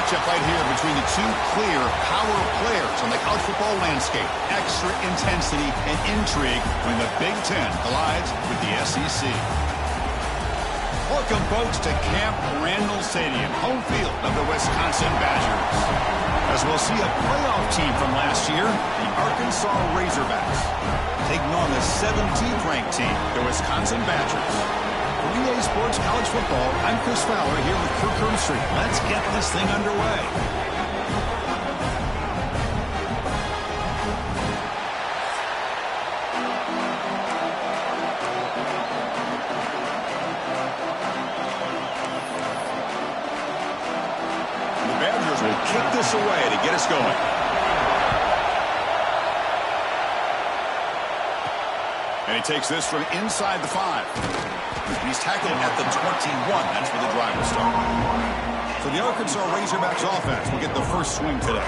matchup right here between the two clear power players on the college football landscape. Extra intensity and intrigue when the Big Ten collides with the SEC. Welcome, folks, to Camp Randall Stadium, home field of the Wisconsin Badgers. As we'll see a playoff team from last year, the Arkansas Razorbacks, taking on the 17th ranked team, the Wisconsin Badgers. For EA Sports College Football, I'm Chris Fowler here with Kirk Hermstreet. Let's get this thing underway. The Badgers will kick this away to get us going. And he takes this from inside the 5. He's tackled at the 21. That's where the drive will start. So the Arkansas Razorbacks offense will get the first swing today.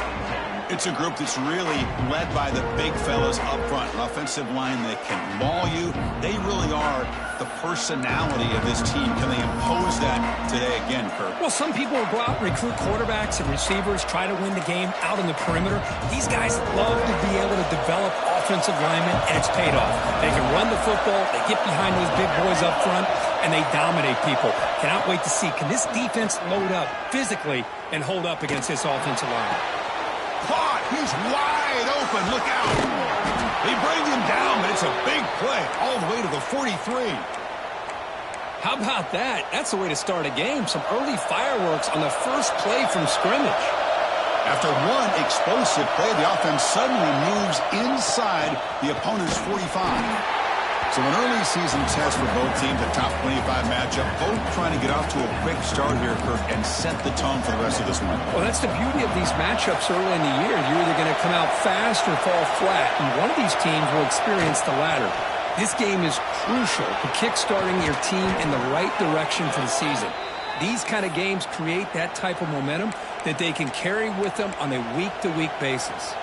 It's a group that's really led by the big fellas up front. An offensive line that can maul you. They really are the personality of this team. Can they impose that today again, Kirk? Well, some people will go out and recruit quarterbacks and receivers, try to win the game out on the perimeter. These guys love to be able to develop offensive linemen, and it's paid off. They can run the football, they get behind those big boys up front, and they dominate people. Cannot wait to see, can this defense load up physically and hold up against this offensive line? Caught! He's wide open. Look out! They bring him down, but it's a big play all the way to the 43. How about that? That's the way to start a game. Some early fireworks on the first play from scrimmage. After one explosive play, the offense suddenly moves inside the opponent's 45. So an early season test for both teams, a top 25 matchup, both trying to get off to a quick start here, Kirk, and set the tone for the rest of this one. Well, that's the beauty of these matchups early in the year. You're either going to come out fast or fall flat, and one of these teams will experience the latter. This game is crucial to kick-starting your team in the right direction for the season. These kind of games create that type of momentum that they can carry with them on a week-to-week basis.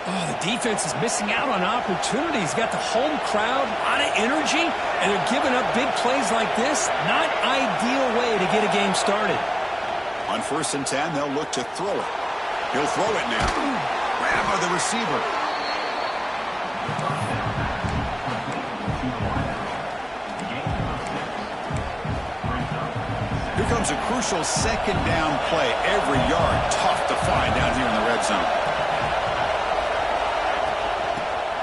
Oh, the defense is missing out on opportunities. Got the home crowd, a lot of energy, and they're giving up big plays like this. Not ideal way to get a game started. On 1st and 10, they'll look to throw it. He'll throw it now. Grab by the receiver. Here comes a crucial second down play. Every yard tough to find down here in the red zone.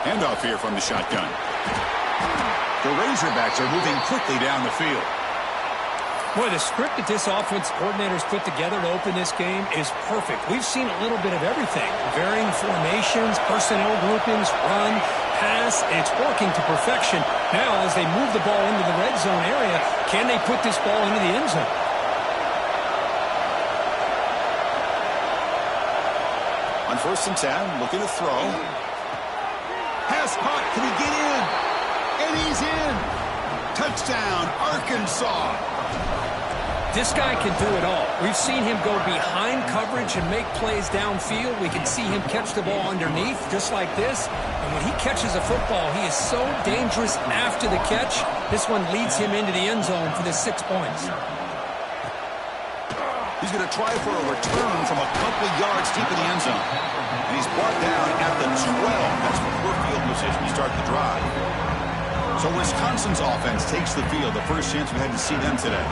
Handoff here from the shotgun. The Razorbacks are moving quickly down the field. Boy, the script that this offense coordinator's put together to open this game is perfect. We've seen a little bit of everything. Varying formations, personnel groupings, run, pass. It's working to perfection. Now, as they move the ball into the red zone area, can they put this ball into the end zone? On 1st and 10, looking to throw. Pass caught. Can he get in? And he's in. Touchdown, Arkansas. This guy can do it all. We've seen him go behind coverage and make plays downfield. We can see him catch the ball underneath, just like this. And when he catches a football, he is so dangerous after the catch. This one leads him into the end zone for the 6 points. He's going to try for a return from a couple of yards deep in the end zone. And he's brought down at the 12. That's the poor field position to start the drive. So Wisconsin's offense takes the field, the first chance we had to see them today.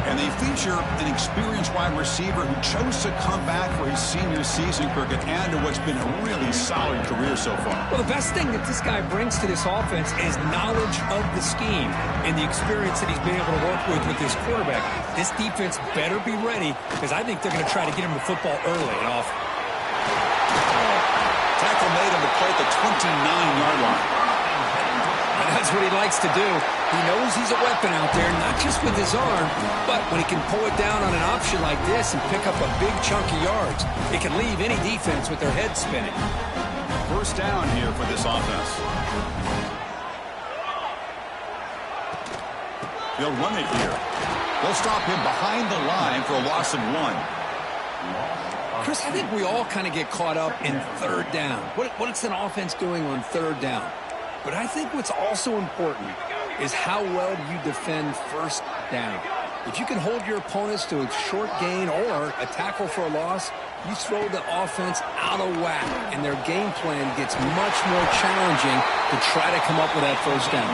And they feature an experienced wide receiver who chose to come back for his senior season, Kirk, and add to what's been a really solid career so far. Well, the best thing that this guy brings to this offense is knowledge of the scheme and the experience that he's been able to work with this quarterback. This defense better be ready, because I think they're going to try to get him the football early and often. Tackle made on the play at the 29-yard line. That's what he likes to do. He knows he's a weapon out there, not just with his arm, but when he can pull it down on an option like this and pick up a big chunk of yards, it can leave any defense with their head spinning. First down here for this offense. They'll run it here. They'll stop him behind the line for a loss of 1. Chris, I think we all kind of get caught up in third down. What's an offense doing on third down? But I think what's also important is how well you defend first down. If you can hold your opponents to a short gain or a tackle for a loss, you throw the offense out of whack, and their game plan gets much more challenging to try to come up with that first down.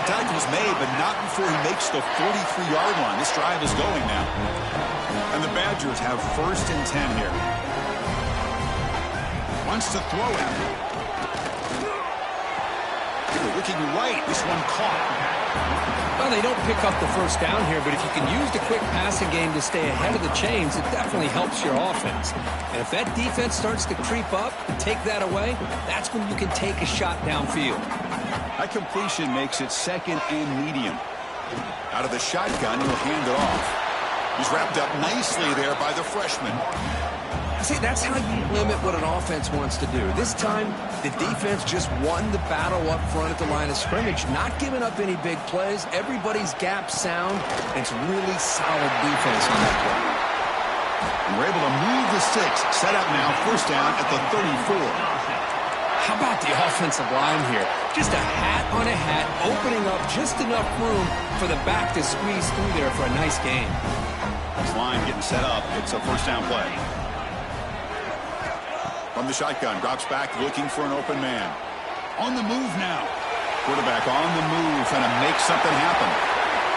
Tackle's made, but not before he makes the 43-yard line. This drive is going now. And the Badgers have 1st and 10 here. Wants to throw at him. Looking right. This one caught. Well, they don't pick up the first down here, but if you can use the quick passing game to stay ahead of the chains, it definitely helps your offense. And if that defense starts to creep up and take that away, that's when you can take a shot downfield. That completion makes it 2nd and medium. Out of the shotgun, he'll hand it off. He's wrapped up nicely there by the freshman. See, that's how you limit what an offense wants to do. This time, the defense just won the battle up front at the line of scrimmage, not giving up any big plays. Everybody's gap sound, and it's really solid defense on that play. And we're able to move the sticks. Set up now, 1st down at the 34. How about the offensive line here? Just a hat on a hat, opening up just enough room for the back to squeeze through there for a nice gain. This line getting set up. It's a 1st down play. From the shotgun, drops back, looking for an open man. On the move now. Quarterback on the move, trying to make something happen.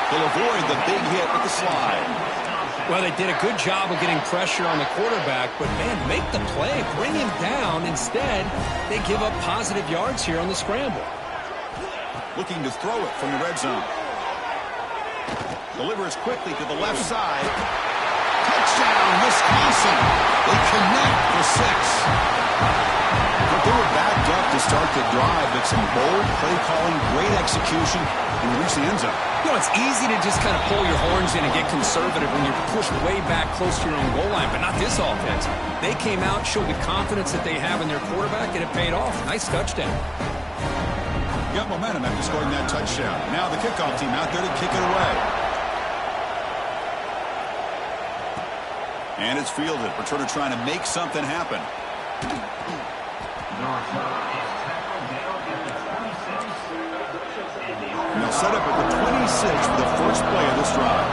He'll avoid the big hit with the slide. Well, they did a good job of getting pressure on the quarterback, but, man, make the play. Bring him down. Instead, they give up positive yards here on the scramble. Looking to throw it from the red zone. Delivers quickly to the left side. Touchdown, Wisconsin. They connect for 6. But they were backed up to start the drive, but some bold play calling, great execution, and we reach the end zone. You know, it's easy to just kind of pull your horns in and get conservative when you're pushed way back close to your own goal line, but not this offense. They came out, showed the confidence that they have in their quarterback, and it paid off. Nice touchdown. Got momentum after scoring that touchdown. Now the kickoff team out there to kick it away. And it's fielded. Returner trying to make something happen. And they'll set up at the 26 for the first play of this drive.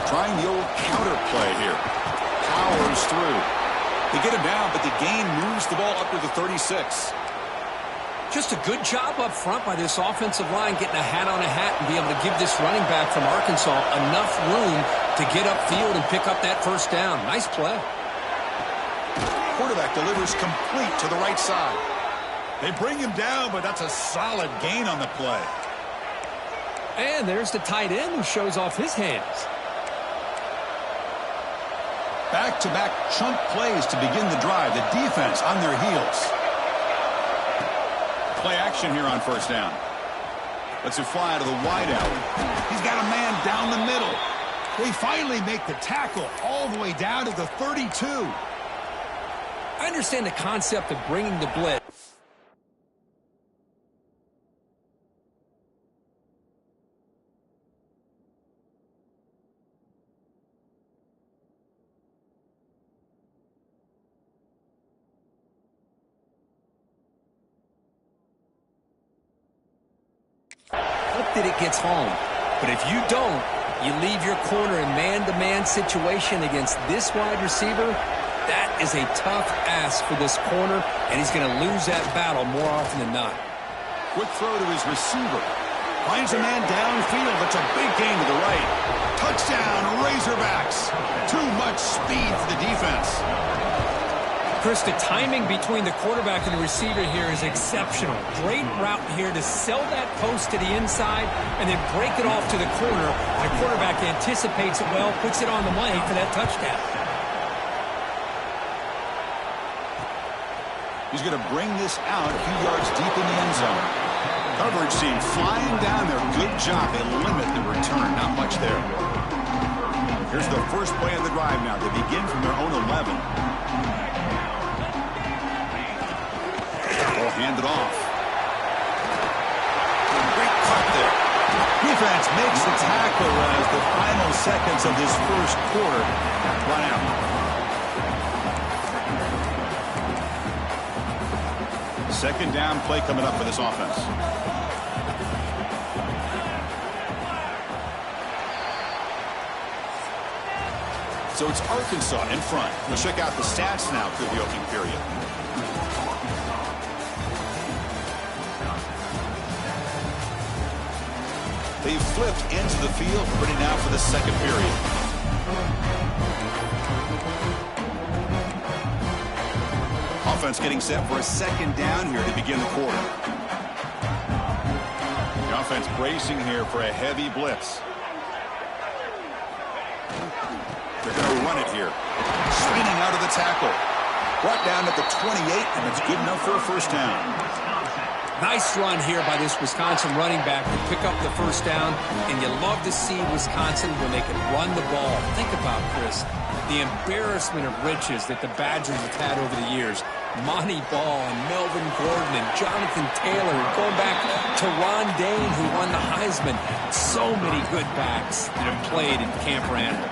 Trying the old counter play here. Powers through. They get him down, but the gain moves the ball up to the 36. Just a good job up front by this offensive line, getting a hat on a hat and be able to give this running back from Arkansas enough room to get upfield and pick up that first down. Nice play. Quarterback delivers complete to the right side. They bring him down, but that's a solid gain on the play. And there's the tight end who shows off his hands. Back-to-back chunk plays to begin the drive. The defense on their heels. Play action here on 1st down. Lets it fly out of the wideout. He's got a man down the middle. They finally make the tackle all the way down to the 32. I understand the concept of bringing the blitz. That it gets home. But if you don't, you leave your corner in man-to-man situation against this wide receiver, that is a tough ask for this corner, and he's going to lose that battle more often than not. Quick throw to his receiver. Finds a man downfield. That's a big gain to the right. Touchdown, Razorbacks. Too much speed for the defense. Chris, the timing between the quarterback and the receiver here is exceptional. Great route here to sell that post to the inside and then break it off to the corner. The quarterback anticipates it well, puts it on the money for that touchdown. He's going to bring this out a few yards deep in the end zone. Coverage team flying down there. Good job. They limit the return. Not much there. Here's the first play of the drive now. They begin from their own 11. Ball handed off. Great cut there. Defense makes the tackle as the final seconds of this first quarter run out. Second down play coming up for this offense. So it's Arkansas in front. Let's check out the stats now through the opening period. They've flipped into the field, ready now for the second period. Offense getting set for a second down here to begin the quarter. The offense bracing here for a heavy blitz. They're going to run it here. Swinging out of the tackle. Brought down at the 28, and it's good enough for a first down. Nice run here by this Wisconsin running back to pick up the first down, and you love to see Wisconsin when they can run the ball. Think about, Chris, the embarrassment of riches that the Badgers have had over the years. Monty Ball and Melvin Gordon and Jonathan Taylor, and going back to Ron Dane, who won the Heisman. So many good backs that have played in Camp Randall.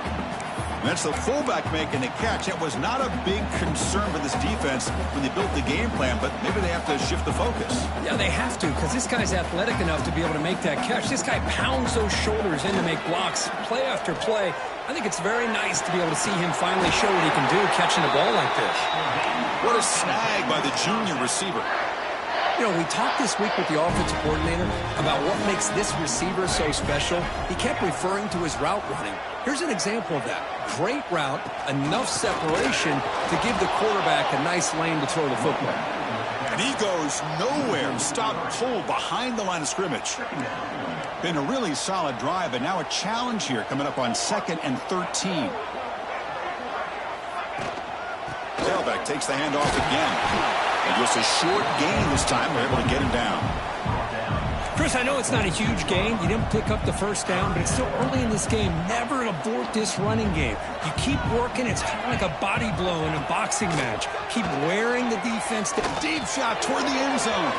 That's the fullback making the catch. It was not a big concern for this defense when they built the game plan, but maybe they have to shift the focus. Yeah, they have to, because this guy's athletic enough to be able to make that catch. This guy pounds those shoulders in to make blocks play after play. I think it's very nice to be able to see him finally show what he can do catching the ball like this. What a snag by the junior receiver. You know, we talked this week with the offensive coordinator about what makes this receiver so special. He kept referring to his route running. Here's an example of that. Great route, enough separation to give the quarterback a nice lane to throw the football. And he goes nowhere. Stop cold behind the line of scrimmage. Been a really solid drive, but now a challenge here coming up on 2nd and 13. Tailback takes the handoff again. And just a short gain this time. They're able to get him down. Chris, I know it's not a huge gain. You didn't pick up the first down, but it's still early in this game. Never abort this running game. You keep working. It's kind of like a body blow in a boxing match. Keep wearing the defense. Deep shot toward the end zone.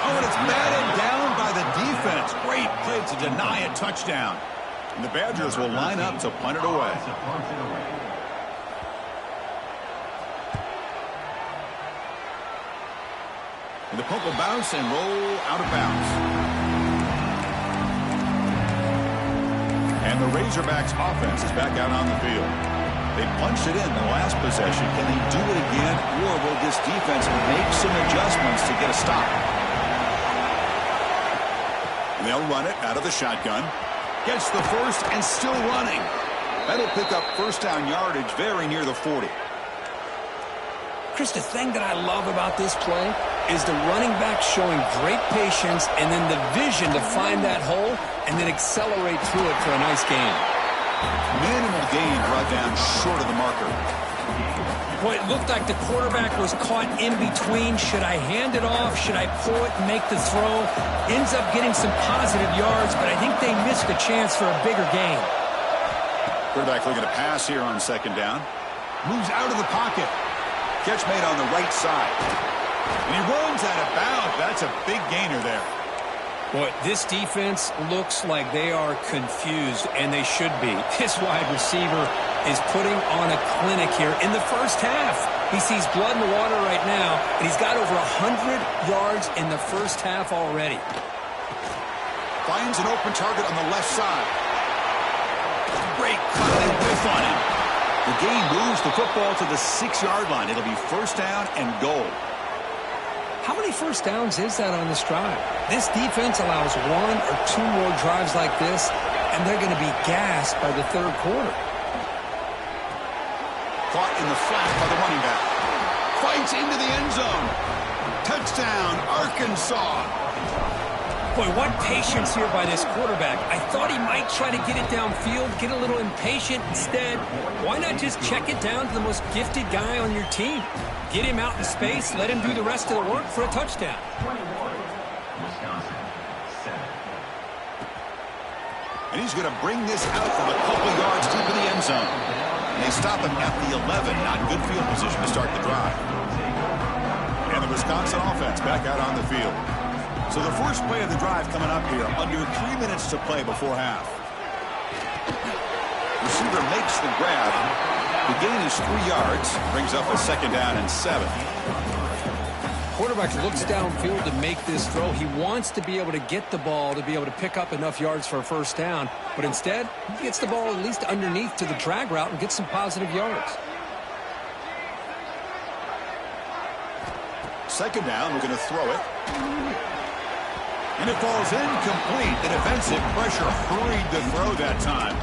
Oh, and it's batted down by the defense. Great play to deny a touchdown. And the Badgers will line up to punt it away. And the punt will bounce and roll out of bounds. And the Razorbacks offense is back out on the field. They punched it in the last possession. Can they do it again, or will this defense make some adjustments to get a stop? And they'll run it out of the shotgun. Gets the first and still running. That'll pick up first down yardage very near the 40. Chris, the thing that I love about this play is the running back showing great patience and then the vision to find that hole and then accelerate through it for a nice gain. Minimal gain brought down short of the marker. Boy, it looked like the quarterback was caught in between. Should I hand it off? Should I pull it and make the throw? Ends up getting some positive yards, but I think they missed a chance for a bigger gain. Quarterback looking to pass here on 2nd down. Moves out of the pocket. Catch made on the right side. And he runs out of bounds. That's a big gainer there. Boy, this defense looks like they are confused, and they should be. This wide receiver is putting on a clinic here in the first half. He sees blood in the water right now, and he's got over 100 yards in the first half already. Finds an open target on the left side. Great cut and whiff on him. The gain moves the football to the 6-yard line. It'll be first down and goal. How many first downs is that on this drive? This defense allows 1 or 2 more drives like this, and they're going to be gassed by the 3rd quarter. Caught in the flat by the running back. Fights into the end zone. Touchdown, Arkansas. Boy, what patience here by this quarterback. I thought he might try to get it downfield, get a little impatient. Instead, why not just check it down to the most gifted guy on your team? Get him out in space, let him do the rest of the work for a touchdown. And he's going to bring this out from a couple yards deep in the end zone. And they stop him at the 11. Not good field position to start the drive. And the Wisconsin offense back out on the field. So the first play of the drive coming up here. Under 3 minutes to play before half. Receiver makes the grab. The gain is 3 yards. Brings up a 2nd down and 7. Quarterback looks downfield to make this throw. He wants to be able to get the ball to be able to pick up enough yards for a first down. But instead, he gets the ball at least underneath to the drag route and gets some positive yards. Second down, we're going to throw it. And it falls incomplete. The defensive pressure hurried the throw that time.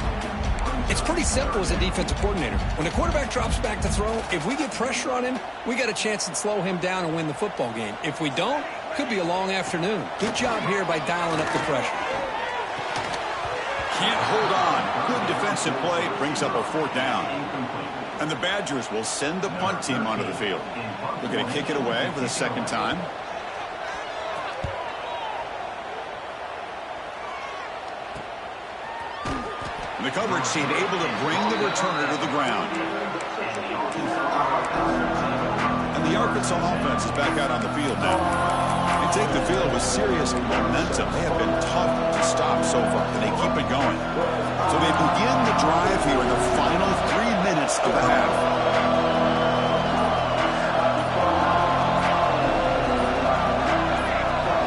It's pretty simple as a defensive coordinator. When the quarterback drops back to throw, if we get pressure on him, we got a chance to slow him down and win the football game. If we don't, could be a long afternoon. Good job here by dialing up the pressure. Can't hold on. Good defensive play brings up a fourth down. And the Badgers will send the punt team onto the field. We're going to kick it away for the second time. The coverage team able to bring the returner to the ground. And the Arkansas offense is back out on the field now. They take the field with serious momentum. They have been tough to stop so far, and they keep it going. So they begin the drive here in the final 3 minutes of the half.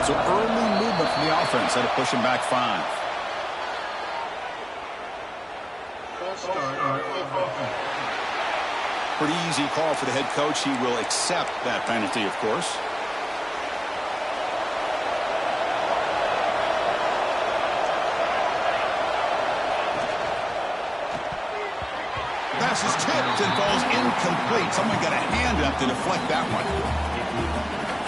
So early movement from the offense had to push him back 5. Pretty easy call for the head coach. He will accept that penalty, of course. Pass is tipped and falls incomplete. Someone got a hand up to deflect that one.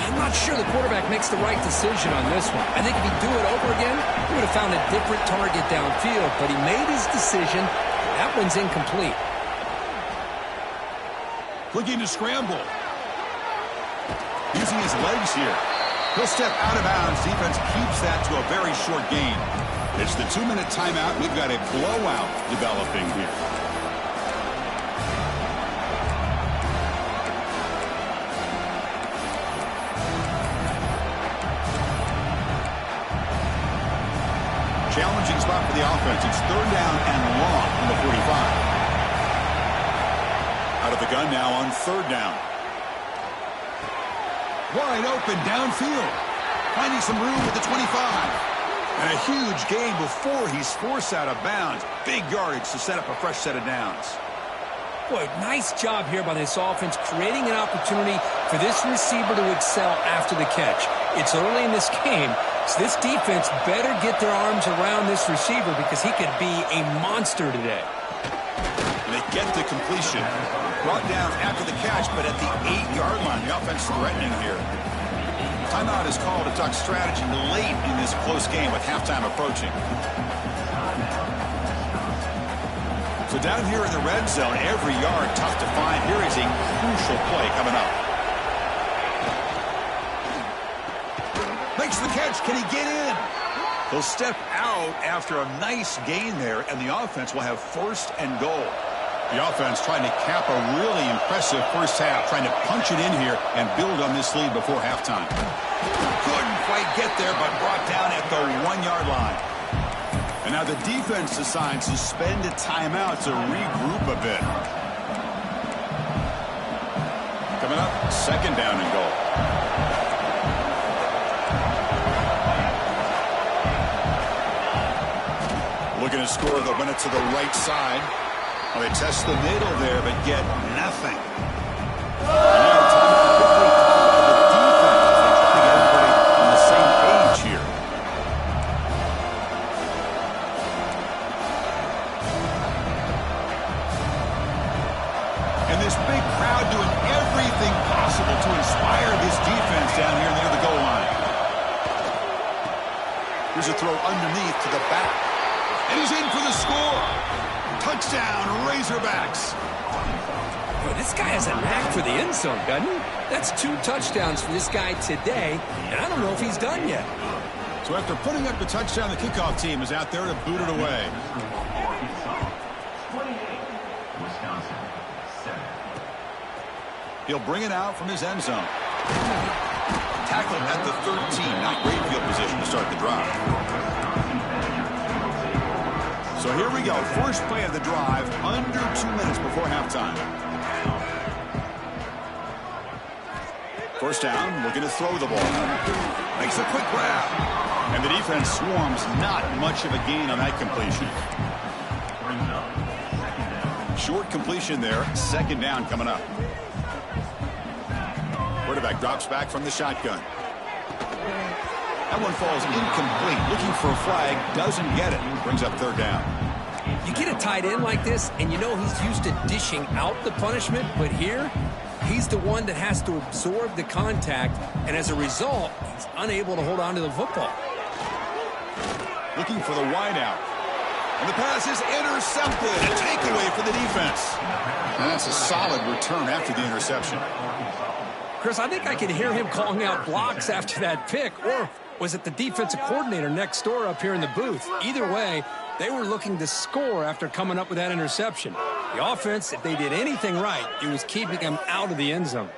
I'm not sure the quarterback makes the right decision on this one. I think if he'd do it over again, he would have found a different target downfield, but he made his decision. That one's incomplete. Looking to scramble. Using his legs here. He'll step out of bounds. Defense keeps that to a very short game. It's the 2-minute timeout. We've got a blowout developing here. Challenging spot for the offense. It's third down and long from the 45. Out of the gun now on third down. Wide open downfield. Finding some room at the 25. And a huge gain before he's forced out of bounds. Big yardage to set up a fresh set of downs. Boy, nice job here by this offense, creating an opportunity for this receiver to excel after the catch. It's early in this game, so this defense better get their arms around this receiver because he could be a monster today. And they get the completion. Brought down after the catch, but at the 8-yard line, the offense threatening here. Timeout is called to talk strategy late in this close game with halftime approaching. So down here in the red zone, every yard tough to find. Here is a crucial play coming up. Makes the catch. Can he get in? He'll step out after a nice gain there, and the offense will have first and goal. The offense trying to cap a really impressive first half, trying to punch it in here and build on this lead before halftime. Couldn't quite get there, but brought down at the 1-yard line. And now the defense decides to spend a timeout to regroup a bit. Coming up, second down and goal. Looking to score, they'll run it to the right side. Well, they test the middle there, but get nothing. And now the timeout quickly called by the defense as they try to get everybody on the same page here. And this big crowd doing everything possible to inspire this defense down here near the goal line. Here's a throw underneath to the back. And he's in for the score. Touchdown, Razorbacks. Boy, this guy has a knack for the end zone, doesn't he? That's 2 touchdowns for this guy today, and I don't know if he's done yet. So after putting up the touchdown, the kickoff team is out there to boot it away. He'll bring it out from his end zone. Tackled at the 13. Not great field position to start the drive. So here we go. First play of the drive, under 2 minutes before halftime. First down, looking to throw the ball. Makes a quick grab. And the defense swarms, not much of a gain on that completion. Short completion there, second down coming up. Quarterback drops back from the shotgun. That one falls incomplete. Looking for a flag, doesn't get it. Brings up third down. You get a tight end like this, and you know he's used to dishing out the punishment, but here, he's the one that has to absorb the contact, and as a result, he's unable to hold on to the football. Looking for the wideout. And the pass is intercepted. A takeaway for the defense. And that's a solid return after the interception. Chris, I think I can hear him calling out blocks after that pick, or was it the defensive coordinator next door up here in the booth? Either way, they were looking to score after coming up with that interception. The offense, if they did anything right, it was keeping them out of the end zone.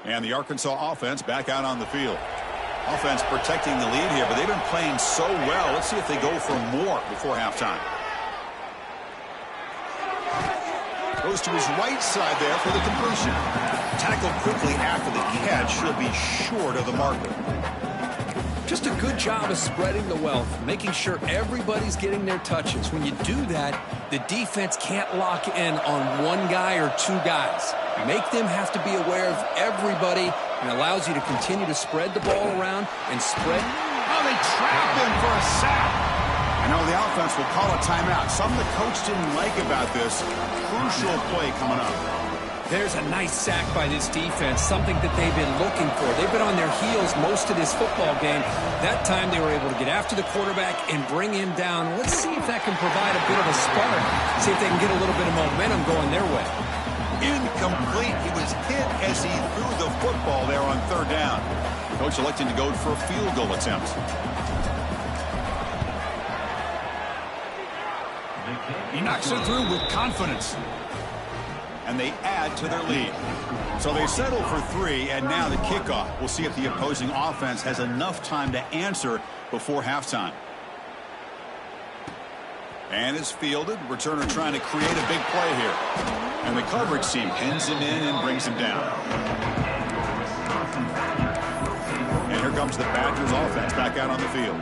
And the Arkansas offense back out on the field. Offense protecting the lead here, but they've been playing so well. Let's see if they go for more before halftime. Goes to his right side there for the completion. Tackled quickly after the catch. Should be short of the marker. Just a good job of spreading the wealth, making sure everybody's getting their touches. When you do that, the defense can't lock in on one guy or two guys. Make them have to be aware of everybody, and allows you to continue to spread the ball around and spread. Oh, they trap him for a sack. I know the offense will call a timeout. Something the coach didn't like about this. Crucial play coming up. There's a nice sack by this defense, something that they've been looking for. They've been on their heels most of this football game. That time they were able to get after the quarterback and bring him down. Let's see if that can provide a bit of a spark. See if they can get a little bit of momentum going their way. Incomplete. He was hit as he threw the football there on third down. The coach electing to go for a field goal attempt. He knocks it through with confidence. And they add to their lead. So they settle for 3, and now the kickoff. We'll see if the opposing offense has enough time to answer before halftime. And it's fielded. Returner trying to create a big play here. And the coverage team pins him in and brings him down. And here comes the Badgers offense back out on the field.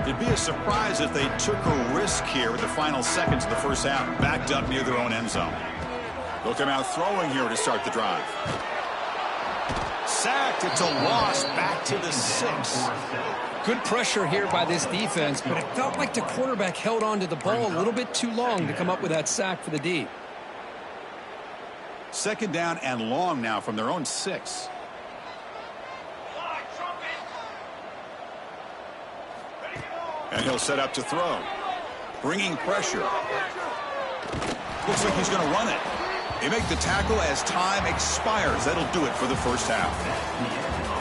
It'd be a surprise if they took a risk here with the final seconds of the first half, backed up near their own end zone. They'll come out throwing here to start the drive. Sacked. It's a loss back to the 6. Good pressure here by this defense, but it felt like the quarterback held on to the ball a little bit too long to come up with that sack for the D. Second down and long now from their own 6. And he'll set up to throw. Bringing pressure. Looks like he's going to run it. They make the tackle as time expires. That'll do it for the first half.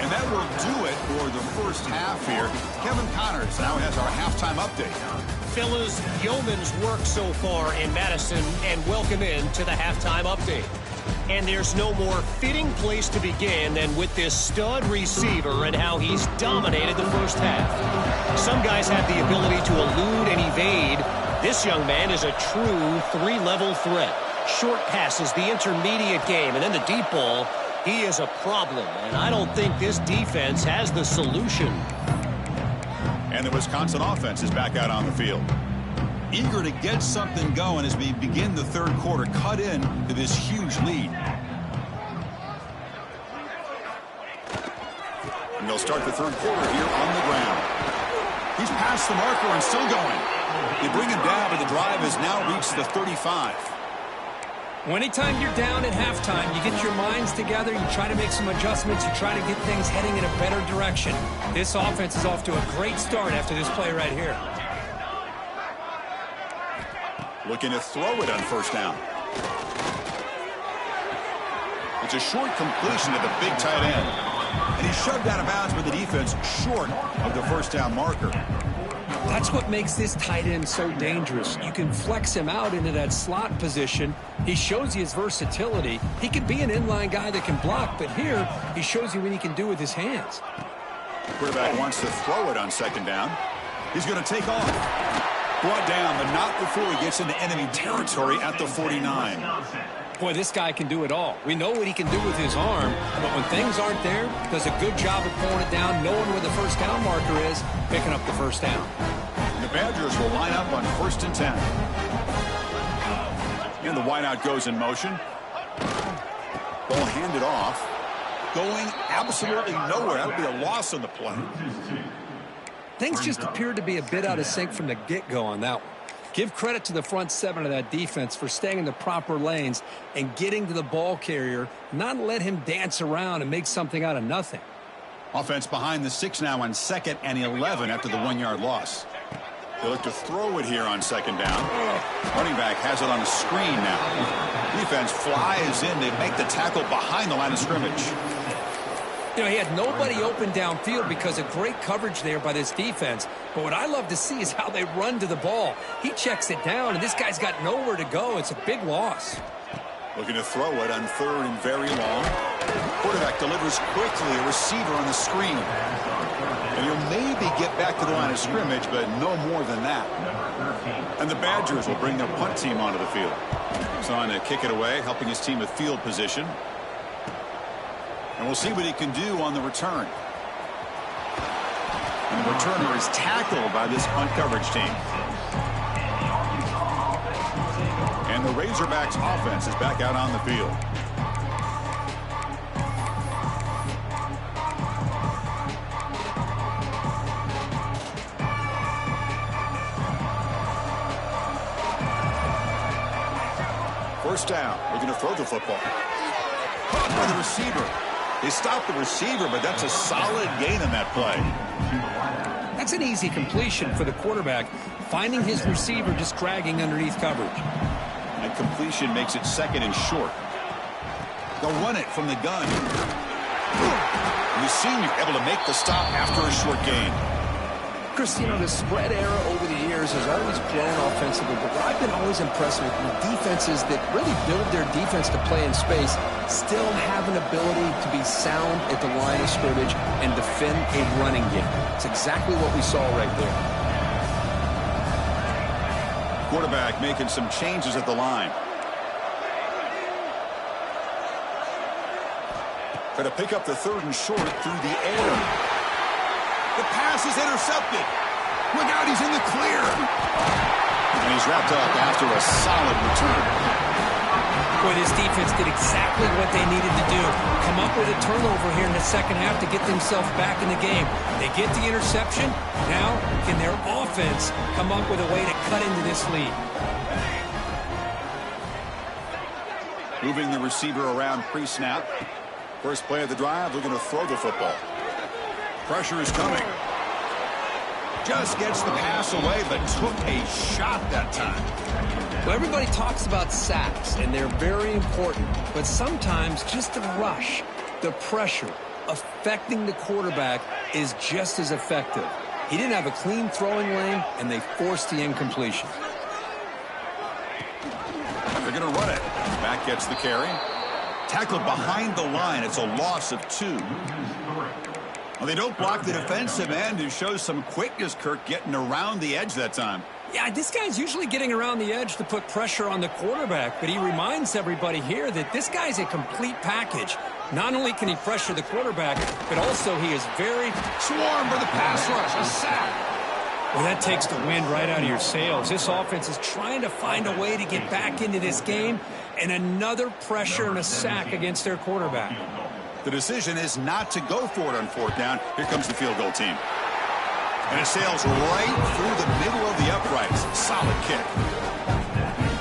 And that will do it for the first half here. Kevin Connors now has our halftime update. Fellas, yeoman's work so far in Madison, and welcome in to the halftime update. And there's no more fitting place to begin than with this stud receiver and how he's dominated the first half. Some guys have the ability to elude and evade. This young man is a true 3-level threat. Short passes, the intermediate game, and then the deep ball. He is a problem, and I don't think this defense has the solution. And the Wisconsin offense is back out on the field. Eager to get something going as we begin the third quarter, cut in to this huge lead. And they'll start the third quarter here on the ground. He's past the marker and still going. They bring him down, but the drive has now reached the 35. Well, anytime you're down at halftime, you get your minds together, you try to make some adjustments, you try to get things heading in a better direction. This offense is off to a great start after this play right here. Looking to throw it on first down. It's a short completion to the big tight end. And he's shoved out of bounds with the defense short of the first down marker. That's what makes this tight end so dangerous. You can flex him out into that slot position. He shows you his versatility. He can be an inline guy that can block, but here he shows you what he can do with his hands. Quarterback wants to throw it on second down. He's going to take off. Brought down, but not before he gets into enemy territory at the 49. Boy, this guy can do it all. We know what he can do with his arm, but when things aren't there, does a good job of pulling it down, knowing where the first down marker is, picking up the first down. The Badgers will line up on 1st and 10. And the wideout goes in motion. Ball handed off. Going absolutely nowhere. That would be a loss on the play. Things just appeared to be a bit out of sync from the get-go on that one. Give credit to the front seven of that defense for staying in the proper lanes and getting to the ball carrier, not let him dance around and make something out of nothing. Offense behind the 6 now on 2nd and 11 after the 1-yard loss. They look to throw it here on 2nd down. Running back has it on a screen now. Defense flies in. They make the tackle behind the line of scrimmage. You know, he had nobody open downfield because of great coverage there by this defense. But what I love to see is how they run to the ball. He checks it down, and this guy's got nowhere to go. It's a big loss. Looking to throw it on 3rd and very long. Quarterback delivers quickly, a receiver on the screen. And he'll maybe get back to the line of scrimmage, but no more than that. And the Badgers will bring their punt team onto the field. He's on to kick it away, helping his team with field position. And we'll see what he can do on the return. And the returner is tackled by this punt coverage team. And the Razorbacks offense is back out on the field. First down. We're going to throw the football. Caught by the receiver. They stopped the receiver, but that's a solid gain on that play. That's an easy completion for the quarterback, finding his receiver just dragging underneath coverage. And completion makes it 2nd and short. They'll run it from the gun. The senior able to make the stop after a short gain. Chris, you know, the spread era over the years has always grown offensively, but what I've been always impressed with defenses that really build their defense to play in space still have an ability to be sound at the line of scrimmage and defend a running game. It's exactly what we saw right there. Quarterback making some changes at the line. Try to pick up the 3rd and short through the air. The pass is intercepted. Look out, he's in the clear. And he's wrapped up after a solid return. Boy, this defense did exactly what they needed to do. Come up with a turnover here in the second half to get themselves back in the game. They get the interception. Now, can their offense come up with a way to cut into this lead? Moving the receiver around pre-snap. First play of the drive, they're going to throw the football. Pressure is coming. Just gets the pass away, but took a shot that time. Well, everybody talks about sacks, and they're very important. But sometimes just the rush, the pressure, affecting the quarterback is just as effective. He didn't have a clean throwing lane, and they forced the incompletion. They're going to run it. Back gets the carry. Tackled behind the line. It's a loss of 2. Well, they don't block the defensive end, who shows some quickness, Kirk, getting around the edge that time. Yeah, this guy's usually getting around the edge to put pressure on the quarterback, but he reminds everybody here that this guy's a complete package. Not only can he pressure the quarterback, but also he is very swarmed by the pass rush. A sack. Well, that takes the wind right out of your sails. This offense is trying to find a way to get back into this game, and another pressure and a sack against their quarterback. The decision is not to go for it on 4th down. Here comes the field goal team. And it sails right through the middle of the uprights. Solid kick.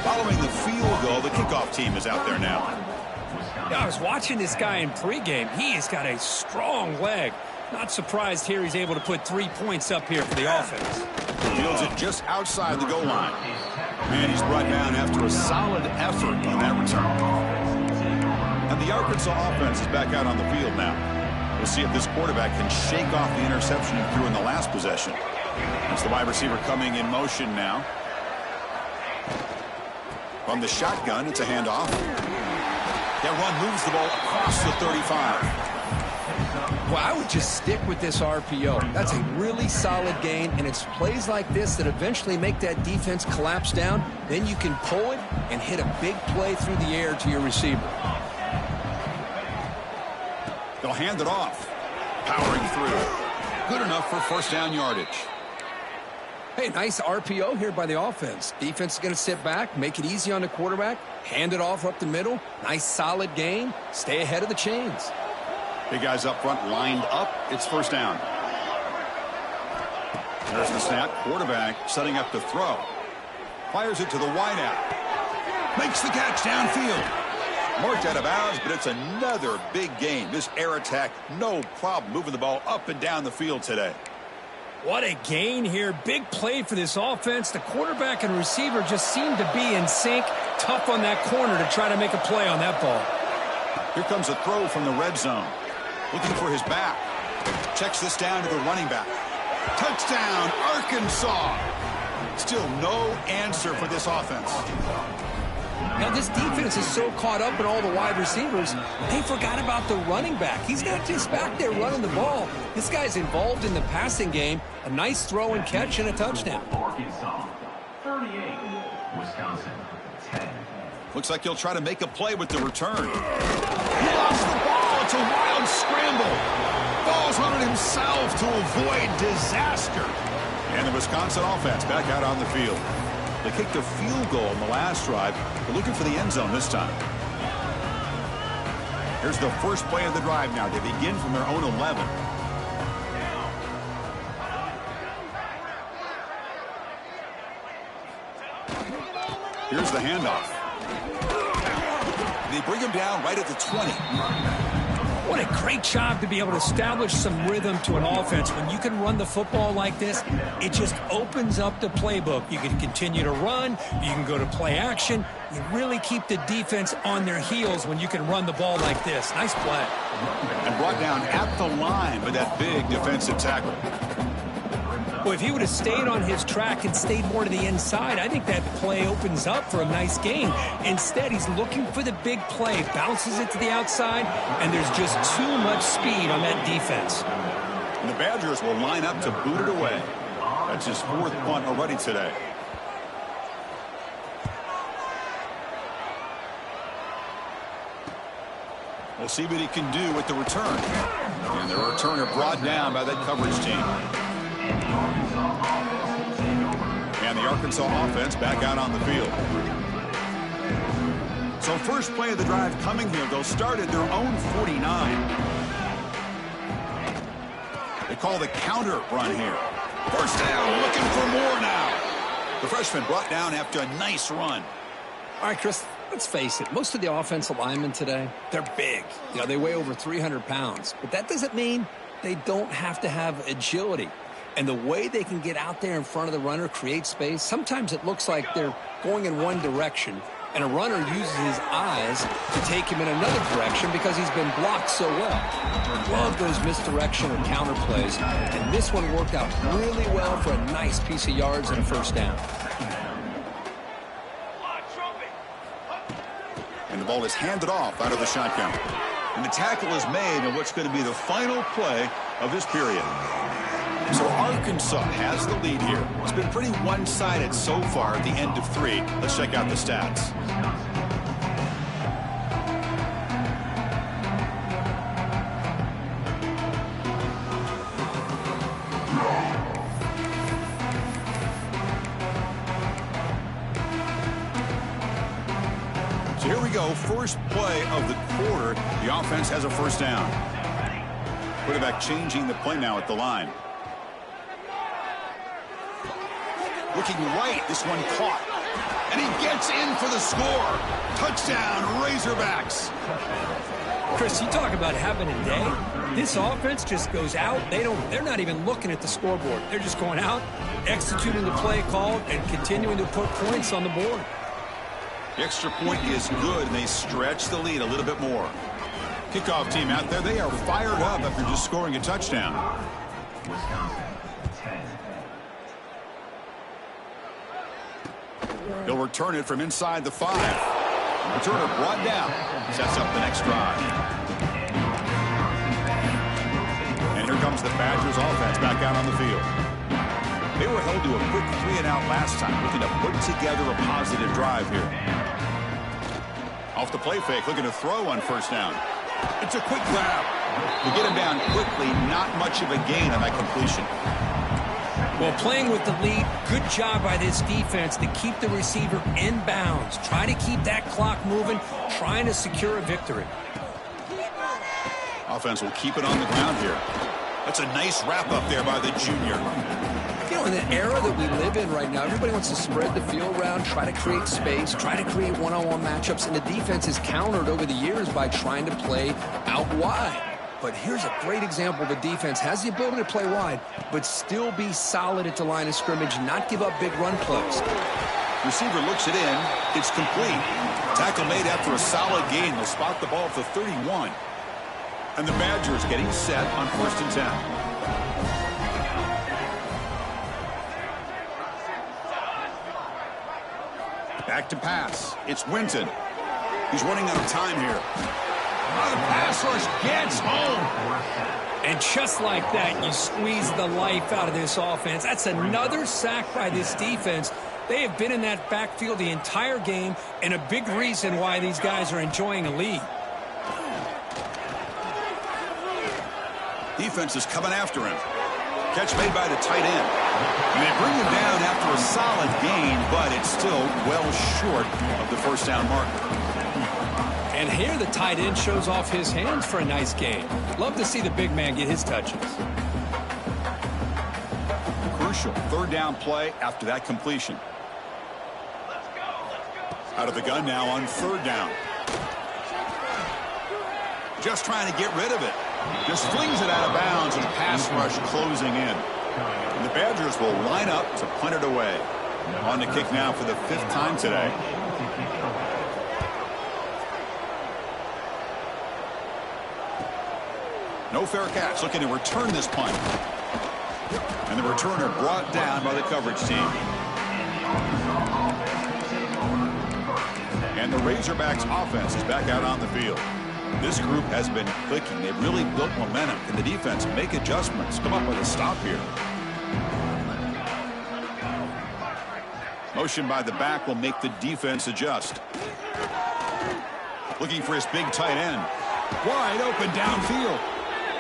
Following the field goal, the kickoff team is out there now. Yeah, I was watching this guy in pregame. He has got a strong leg. Not surprised here he's able to put 3 points up here for the offense. Fields it just outside the goal line. And he's brought down after a solid effort on that return. And the Arkansas offense is back out on the field now. We'll see if this quarterback can shake off the interception he threw in the last possession. It's the wide receiver coming in motion now. From the shotgun, it's a handoff. That run moves the ball across the 35. Well, I would just stick with this RPO. That's a really solid gain, and it's plays like this that eventually make that defense collapse down. Then you can pull it and hit a big play through the air to your receiver. They'll hand it off. Powering through. Good enough for first down yardage. Hey, nice RPO here by the offense. Defense is going to sit back, make it easy on the quarterback, hand it off up the middle. Nice solid gain. Stay ahead of the chains. Big guys up front lined up. It's first down. There's the snap. Quarterback setting up to throw. Fires it to the wideout. Makes the catch downfield. Marked out of bounds, but it's another big gain. This air attack, no problem moving the ball up and down the field today. What a gain here. Big play for this offense. The quarterback and receiver just seem to be in sync. Tough on that corner to try to make a play on that ball. Here comes a throw from the red zone. Looking for his back. Checks this down to the running back. Touchdown, Arkansas. Still no answer for this offense. Now, this defense is so caught up in all the wide receivers, they forgot about the running back. He's not just back there running the ball. This guy's involved in the passing game. A nice throw and catch and a touchdown. Arkansas, 38, Wisconsin, 10. Looks like he'll try to make a play with the return. He lost the ball. It's a wild scramble. Falls on it himself to avoid disaster. And the Wisconsin offense back out on the field. They kicked a field goal in the last drive. They're looking for the end zone this time. Here's the first play of the drive now. They begin from their own 11. Here's the handoff. They bring him down right at the 20. What a great job to be able to establish some rhythm to an offense. When you can run the football like this, it just opens up the playbook. You can continue to run. You can go to play action. You really keep the defense on their heels when you can run the ball like this. Nice play. And brought down at the line with that big defensive tackle. Well, if he would have stayed on his track and stayed more to the inside, I think that play opens up for a nice gain. Instead, he's looking for the big play, bounces it to the outside, and there's just too much speed on that defense. And the Badgers will line up to boot it away. That's his fourth punt already today. We'll see what he can do with the return. And the returner brought down by that coverage team. And the Arkansas offense back out on the field. So first play of the drive coming here. They'll start at their own 49. They call the counter run here. First down, looking for more now. The freshman brought down after a nice run. All right, Chris, let's face it. Most of the offensive linemen today, they're big. You know, they weigh over 300 pounds. But that doesn't mean they don't have to have agility. And the way they can get out there in front of the runner, create space, sometimes it looks like they're going in one direction, and a runner uses his eyes to take him in another direction because he's been blocked so well. Love those misdirection or counter plays, and this one worked out really well for a nice piece of yards and a first down. And the ball is handed off out of the shotgun. And the tackle is made in what's going to be the final play of this period. So Arkansas has the lead here. It's been pretty one-sided so far at the end of 3. Let's check out the stats. So here we go. First play of the quarter. The offense has a first down. Quarterback changing the play now at the line. Looking right, this one caught. And he gets in for the score. Touchdown, Razorbacks. Chris, you talk about having a day. This offense just goes out. They're not even looking at the scoreboard. They're just going out, executing the play called, and continuing to put points on the board. The extra point is good, and they stretch the lead a little bit more. Kickoff team out there, they are fired up after just scoring a touchdown. Wisconsin, 10. He'll return it from inside the 5. Returner brought down. Sets up the next drive. comes the Badgers offense back out on the field. They were held to a quick 3-and-out last time, looking to put together a positive drive here. Off the play fake, looking to throw on first down. It's a quick grab. To get him down quickly, not much of a gain on that completion. Well, playing with the lead, good job by this defense to keep the receiver in bounds. Try to keep that clock moving, trying to secure a victory. Offense will keep it on the ground here. That's a nice wrap up there by the junior. You know, in the era that we live in right now, everybody wants to spread the field around, try to create space, try to create one-on-one matchups, and the defense is countered over the years by trying to play out wide. But here's a great example. The defense has the ability to play wide, but still be solid at the line of scrimmage, not give up big run plays. Receiver looks it in. It's complete. Tackle made after a solid gain. They'll spot the ball at the 31. And the Badgers getting set on 1st and 10. Back to pass. It's Winton. He's running out of time here. The pass rush gets home. And just like that, you squeeze the life out of this offense. That's another sack by this defense. They have been in that backfield the entire game, and a big reason why these guys are enjoying a lead. Defense is coming after him. Catch made by the tight end. And they bring him down after a solid gain, but it's still well short of the first down marker. And here the tight end shows off his hands for a nice gain. Love to see the big man get his touches. Crucial 3rd down play after that completion. Out of the gun now on 3rd down. Just trying to get rid of it. Just flings it out of bounds and pass rush closing in. And the Badgers will line up to punt it away. On the kick now for the 5th time today. No fair catch, looking to return this punt. And the returner brought down by the coverage team. And the Razorbacks offense is back out on the field. This group has been clicking. They've really built momentum. Can the defense make adjustments? Come up with a stop here. Motion by the back will make the defense adjust. Looking for his big tight end. Wide open downfield.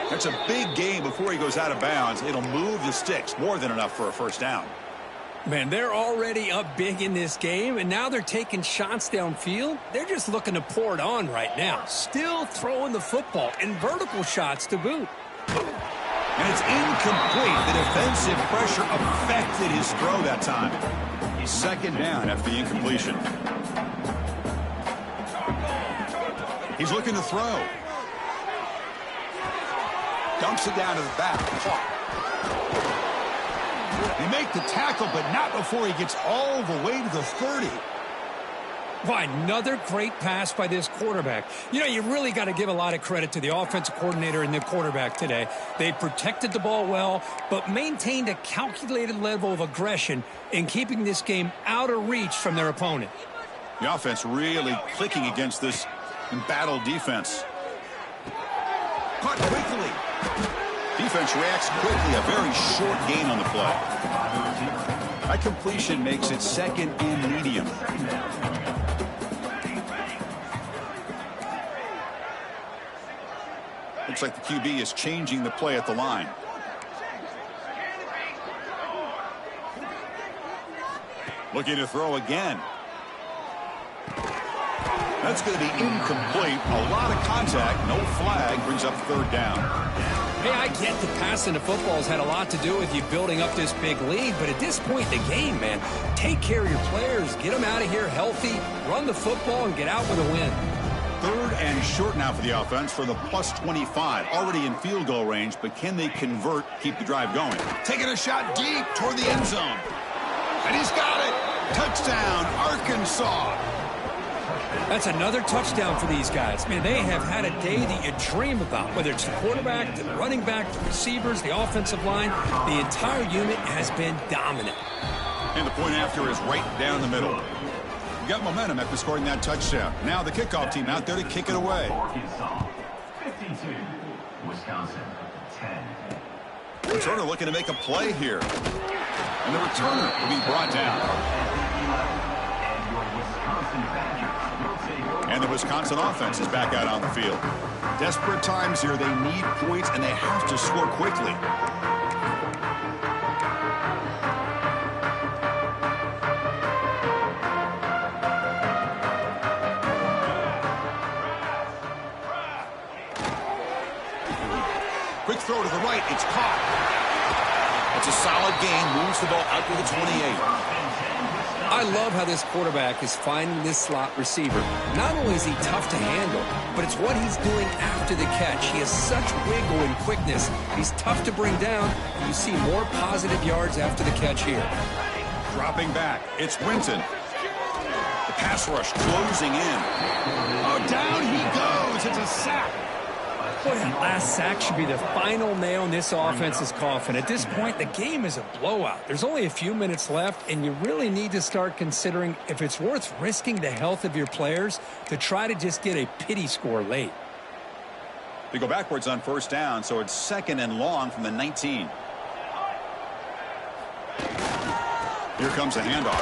That's a big gain before he goes out of bounds. It'll move the sticks. More than enough for a first down. Man, they're already up big in this game, and now they're taking shots downfield. They're just looking to pour it on right now. Still throwing the football, and vertical shots to boot. And it's incomplete. The defensive pressure affected his throw that time. He's 2nd down after the incompletion. He's looking to throw. Dumps it down to the back. They make the tackle, but not before he gets all the way to the 30. Why, another great pass by this quarterback. You know, you really got to give a lot of credit to the offensive coordinator and the quarterback today. They protected the ball well, but maintained a calculated level of aggression in keeping this game out of reach from their opponent. The offense really clicking against this embattled defense. Caught quickly. Defense reacts quickly. A very short gain on the play. That completion makes it 2nd and medium. Looks like the QB is changing the play at the line. Looking to throw again. That's going to be incomplete. A lot of contact. No flag. Brings up 3rd down. Hey, I get the passing the football has had a lot to do with you building up this big lead, but at this point in the game, man, take care of your players. Get them out of here healthy, run the football, and get out with a win. 3rd and short now for the offense for the +25. Already in field goal range, but can they convert, keep the drive going? Taking a shot deep toward the end zone. And he's got it. Touchdown, Arkansas. That's another touchdown for these guys. Man, they have had a day that you dream about, whether it's the quarterback, the running back, the receivers, the offensive line. The entire unit has been dominant. And the point after is right down the middle. We got momentum after scoring that touchdown. Now the kickoff team out there to kick it away. Arkansas 52, Wisconsin 10. Returner looking to make a play here. And the returner will be brought down. And the Wisconsin offense is back out on the field. Desperate times here. They need points, and they have to score quickly. Quick throw to the right. It's caught. It's a solid gain. Moves the ball out to the 28. I love how this quarterback is finding this slot receiver. Not only is he tough to handle, but it's what he's doing after the catch. He has such wiggle and quickness. He's tough to bring down, and you see more positive yards after the catch here. Dropping back. It's Winton. The pass rush closing in. Oh, down he goes. It's a sack. Boy, that last sack should be the final nail in this offense's coffin. At this point, the game is a blowout. There's only a few minutes left, and you really need to start considering if it's worth risking the health of your players to try to just get a pity score late. They go backwards on first down, so it's 2nd and long from the 19. Here comes a handoff.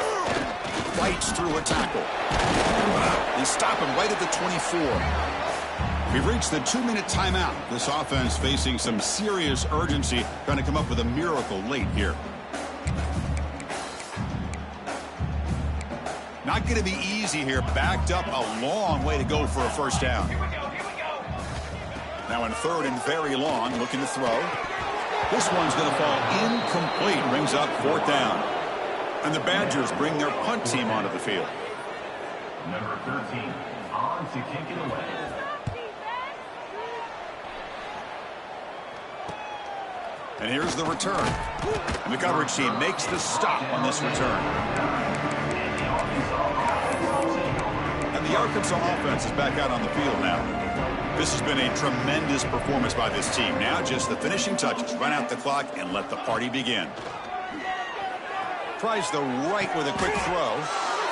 Fights through a tackle. They stop him right at the 24. We've reached the 2-minute timeout. This offense facing some serious urgency, trying to come up with a miracle late here. Not going to be easy here. Backed up a long way to go for a first down. Now in 3rd and very long, looking to throw. This one's going to fall incomplete. Brings up 4th down. And the Badgers bring their punt team onto the field. Number 13, on to kick it away. And here's the return. And the coverage team makes the stop on this return. And the Arkansas offense is back out on the field now. This has been a tremendous performance by this team. Now just the finishing touches. Run out the clock and let the party begin. Tries the right with a quick throw.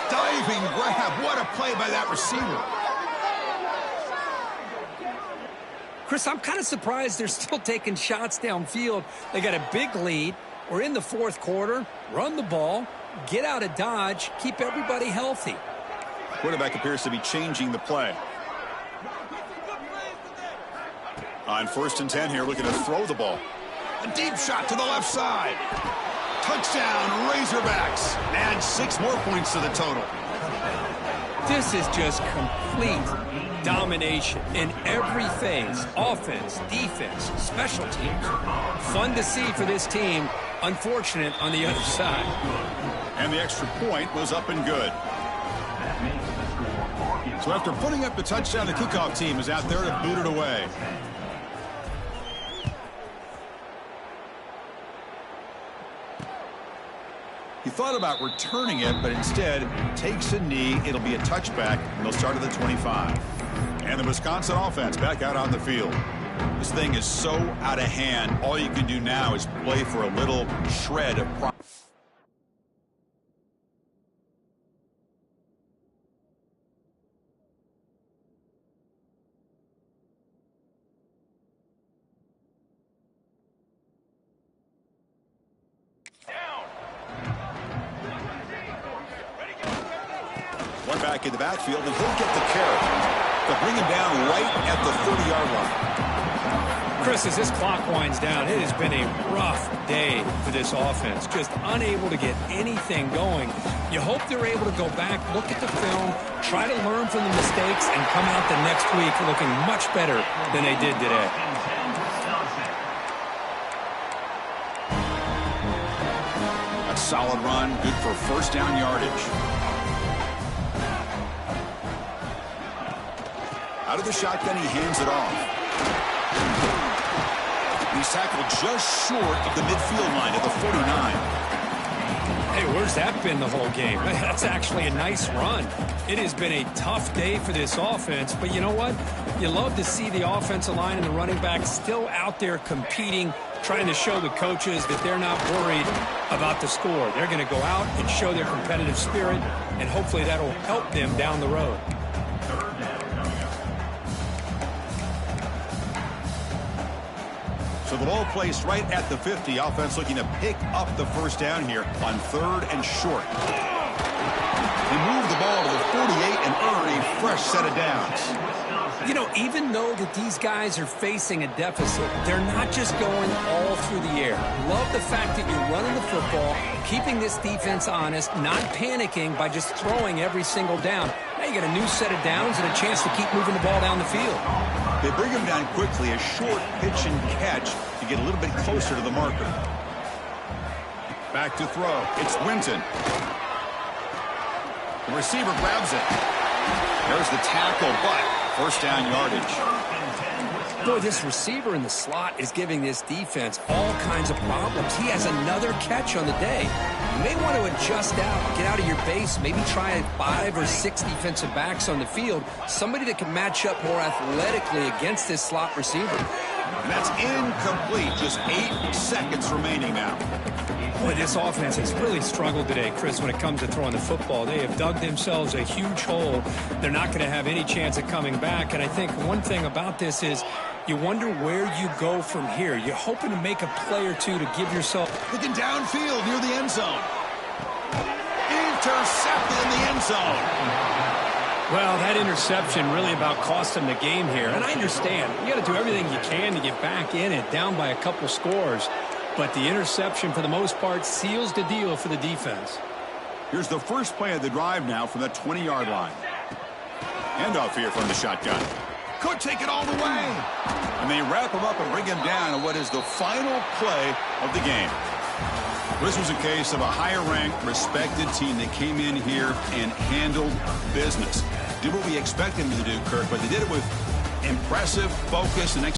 Diving grab. What a play by that receiver. Chris, I'm kind of surprised they're still taking shots downfield. They got a big lead. We're in the 4th quarter. Run the ball. Get out of Dodge. Keep everybody healthy. Quarterback appears to be changing the play. On 1st and 10 here, looking to throw the ball. A deep shot to the left side. Touchdown, Razorbacks. Add 6 more points to the total. This is just complete domination in every phase. Offense, defense, special teams. Fun to see for this team. Unfortunate on the other side. And the extra point was up and good. So after putting up the touchdown, the kickoff team is out there to boot it away. He thought about returning it, but instead takes a knee. It'll be a touchback, and they'll start at the 25. And the Wisconsin offense back out on the field. This thing is so out of hand. All you can do now is play for a little shred of pride. One back in the backfield, and he'll get the carry. They'll bring him down right at the 30-yard line. Chris, as this clock winds down, it has been a rough day for this offense. Just unable to get anything going. You hope they're able to go back, look at the film, try to learn from the mistakes, and come out the next week looking much better than they did today. A solid run, good for first down yardage. Out of the shotgun, he hands it off. He's tackled just short of the midfield line at the 49. Hey, where's that been the whole game? That's actually a nice run. It has been a tough day for this offense, but you know what? You love to see the offensive line and the running back still out there competing, trying to show the coaches that they're not worried about the score. They're going to go out and show their competitive spirit, and hopefully that'll help them down the road. So the ball placed right at the 50. Offense looking to pick up the first down here on 3rd and short. They move the ball to the 48 and earn a fresh set of downs. You know, even though that these guys are facing a deficit, they're not just going all through the air. Love the fact that you're running the football, keeping this defense honest, not panicking by just throwing every single down. Now you got a new set of downs and a chance to keep moving the ball down the field. They bring him down quickly, a short pitch and catch to get a little bit closer to the marker. Back to throw. It's Winton. The receiver grabs it. There's the tackle, but first down yardage. Boy, this receiver in the slot is giving this defense all kinds of problems. He has another catch on the day. You may want to adjust out, get out of your base, maybe try 5 or 6 defensive backs on the field, somebody that can match up more athletically against this slot receiver. And that's incomplete. Just 8 seconds remaining now. Boy, this offense has really struggled today, Chris, when it comes to throwing the football. They have dug themselves a huge hole. They're not going to have any chance of coming back. And I think one thing about this is you wonder where you go from here. You're hoping to make a play or two to give yourself. Looking downfield near the end zone. Intercepted in the end zone. Well, that interception really about cost them the game here. And I understand. You got to do everything you can to get back in it, down by a couple scores. But the interception, for the most part, seals the deal for the defense. Here's the first play of the drive now from the 20-yard line. Handoff here from the shotgun. Could take it all the way. And they wrap him up and bring him down in what is the final play of the game. This was a case of a higher-ranked, respected team that came in here and handled business. Did what we expected them to do, Kirk, but they did it with impressive focus and